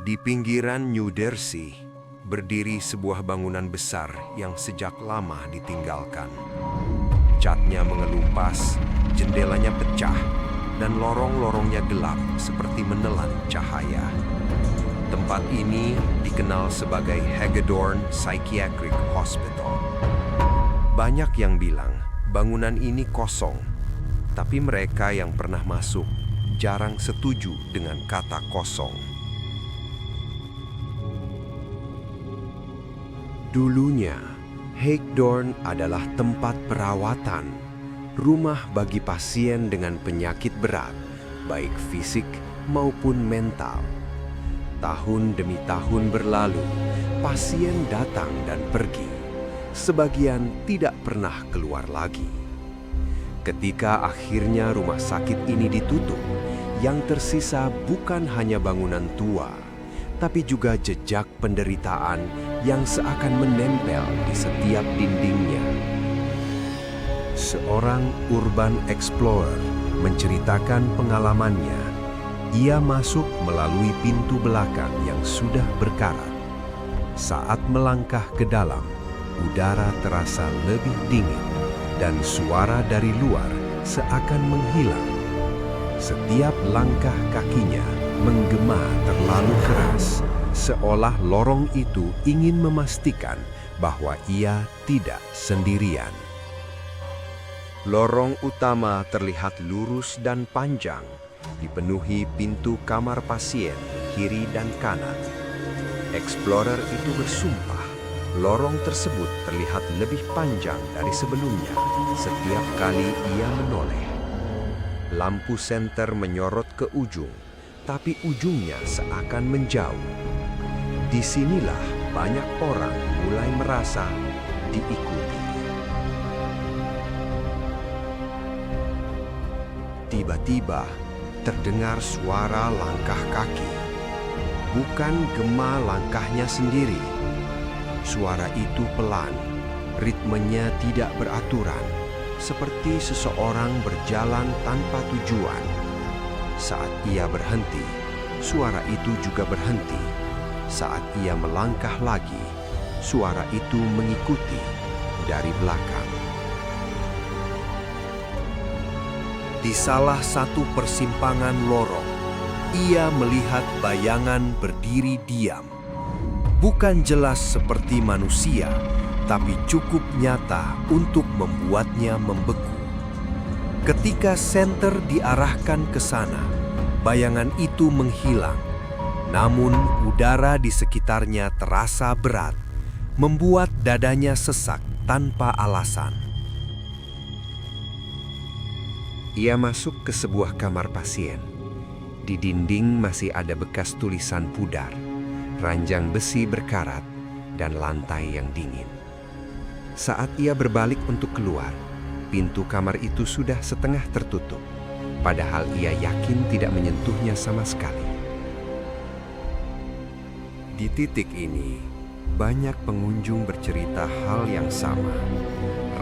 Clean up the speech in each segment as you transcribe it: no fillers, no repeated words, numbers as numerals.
Di pinggiran New Jersey, berdiri sebuah bangunan besar yang sejak lama ditinggalkan. Catnya mengelupas, jendelanya pecah, dan lorong-lorongnya gelap seperti menelan cahaya. Tempat ini dikenal sebagai Hagedorn Psychiatric Hospital. Banyak yang bilang bangunan ini kosong, tapi mereka yang pernah masuk jarang setuju dengan kata kosong. Dulunya, Hagedorn adalah tempat perawatan, rumah bagi pasien dengan penyakit berat, baik fisik maupun mental. Tahun demi tahun berlalu, pasien datang dan pergi. Sebagian tidak pernah keluar lagi. Ketika akhirnya rumah sakit ini ditutup, yang tersisa bukan hanya bangunan tua, tapi juga jejak penderitaan yang seakan menempel di setiap dindingnya. Seorang urban explorer menceritakan pengalamannya. Ia masuk melalui pintu belakang yang sudah berkarat. Saat melangkah ke dalam, udara terasa lebih dingin dan suara dari luar seakan menghilang. Setiap langkah kakinya menggema terlalu keras, seolah lorong itu ingin memastikan bahwa ia tidak sendirian. Lorong utama terlihat lurus dan panjang, dipenuhi pintu kamar pasien kiri dan kanan. Explorer itu bersumpah, lorong tersebut terlihat lebih panjang dari sebelumnya setiap kali ia menoleh. Lampu senter menyorot ke ujung, tapi ujungnya seakan menjauh. Disinilah banyak orang mulai merasa diikuti. Tiba-tiba terdengar suara langkah kaki. Bukan gema langkahnya sendiri. Suara itu pelan, ritmenya tidak beraturan, seperti seseorang berjalan tanpa tujuan. Saat ia berhenti, suara itu juga berhenti. Saat ia melangkah lagi, suara itu mengikuti dari belakang. Di salah satu persimpangan lorong, ia melihat bayangan berdiri diam. Bukan jelas seperti manusia, tapi cukup nyata untuk membuatnya membeku. Ketika senter diarahkan ke sana, bayangan itu menghilang. Namun udara di sekitarnya terasa berat, membuat dadanya sesak tanpa alasan. Ia masuk ke sebuah kamar pasien. Di dinding masih ada bekas tulisan pudar, ranjang besi berkarat, dan lantai yang dingin. Saat ia berbalik untuk keluar, pintu kamar itu sudah setengah tertutup, padahal ia yakin tidak menyentuhnya sama sekali. Di titik ini, banyak pengunjung bercerita hal yang sama,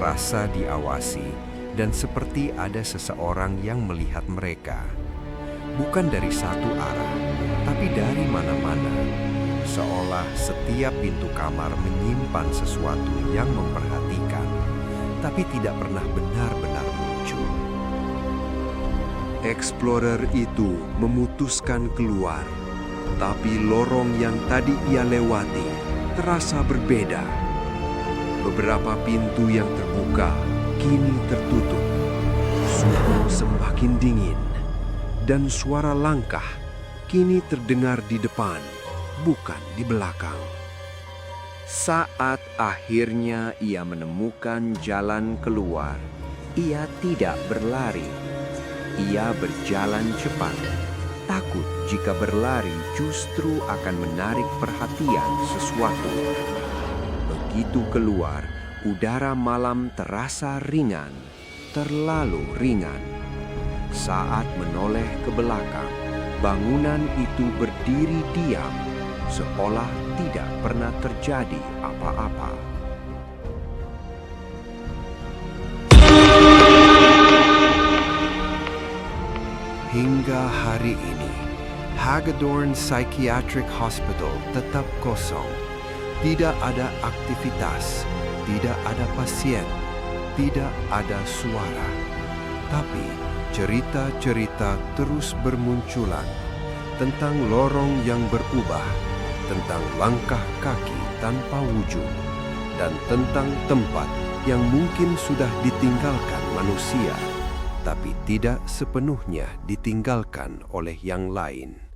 rasa diawasi, dan seperti ada seseorang yang melihat mereka. Bukan dari satu arah, tapi dari mana-mana. Seolah setiap pintu kamar menyimpan sesuatu yang memperhatikan, tapi tidak pernah benar-benar muncul. Explorer itu memutuskan keluar, tapi lorong yang tadi ia lewati terasa berbeda. Beberapa pintu yang terbuka kini tertutup. Suhu semakin dingin, dan suara langkah kini terdengar di depan, bukan di belakang. Saat akhirnya ia menemukan jalan keluar, ia tidak berlari. Ia berjalan cepat, takut jika berlari justru akan menarik perhatian sesuatu. Begitu keluar, udara malam terasa ringan, terlalu ringan. Saat menoleh ke belakang, bangunan itu berdiri diam, seolah tidak pernah terjadi apa-apa. Hingga hari ini, Hagedorn Psychiatric Hospital tetap kosong. Tidak ada aktivitas, tidak ada pasien, tidak ada suara. Tapi cerita-cerita terus bermunculan tentang lorong yang berubah, tentang langkah kaki tanpa wujud, dan tentang tempat yang mungkin sudah ditinggalkan manusia, tapi tidak sepenuhnya ditinggalkan oleh yang lain.